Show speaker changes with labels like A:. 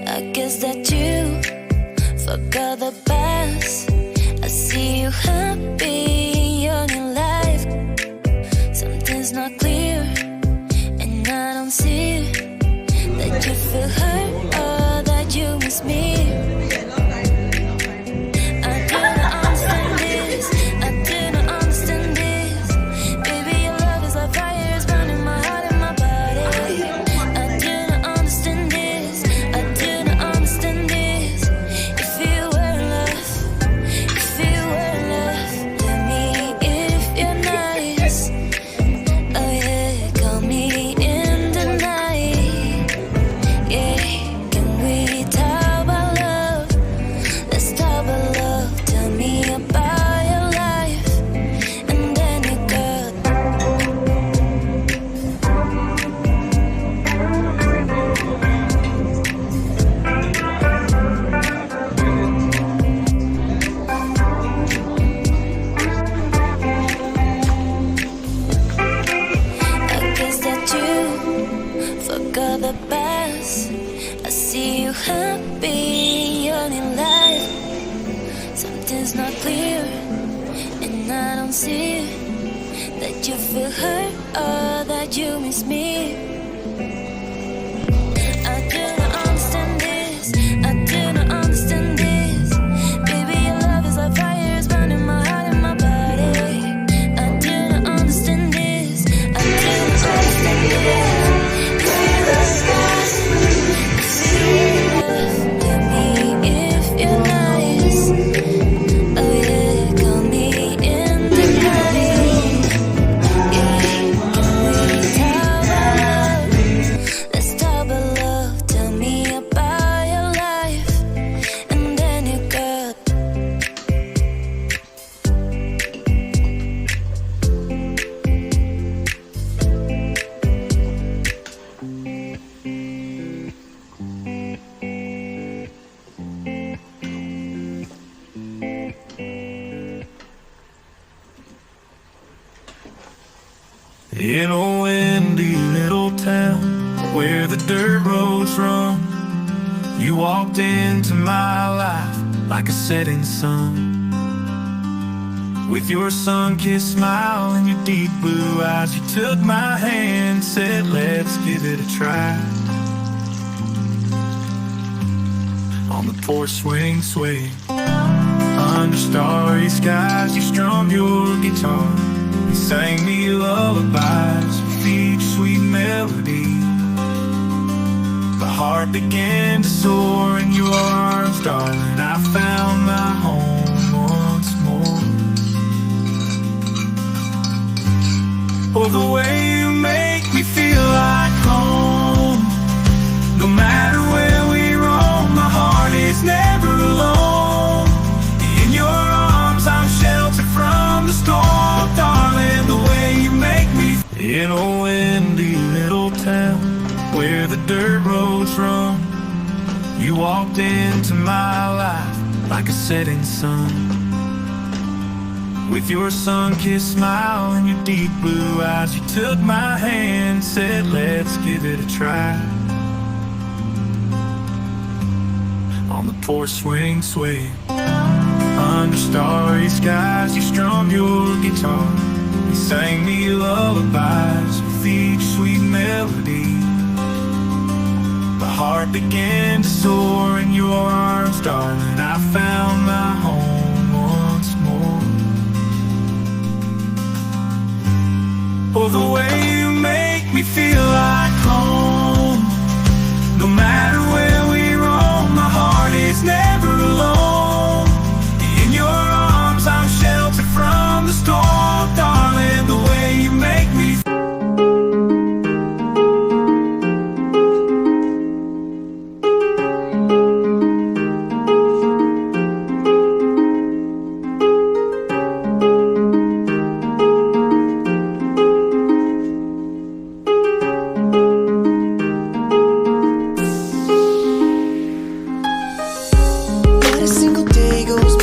A: I guess that you forgot the past. I see you happy in your life. Something's not clear, and I don't see that you feel hurt or that you miss me. Forgot the past. I see you happy in your life. Something's not clear, and I don't see that you feel hurt or that you miss me. I do not understand this. I do not understand this. Baby, your love is like fire, it's burning my heart and my body. I do not understand this. I do not understand this.
B: In a windy little town where the dirt roads run, you walked into my life like a setting sun. With your sun-kissed smile and your deep blue eyes, you took my hand and said, let's give it a try. On the porch swing, sway, under starry skies, you strummed your guitar. You sang me lullabies with each sweet melody. The heart began to soar in your arms, darling. I found my home once more. Oh, the way you make me feel like home. No matter where we roam, my heart is never alone. In your arms I'm sheltered from the storm, darling. The way you make me feel. In a windy little town where the dirt roads run, you walked into my life like a setting sun. With your sun-kissed smile and your deep blue eyes, you took my hand and said, let's give it a try. On the porch swing, sway, under starry skies, you strummed your guitar. You sang me lullabies with each sweet melody. The heart began to soar in your arms, darling. I found my home once more. Oh, the way you make me feel like home. No matter where we roam, my heart is never alone. In your arms I'm sheltered from the storm, darling. The way you make me feel.
C: a single day goes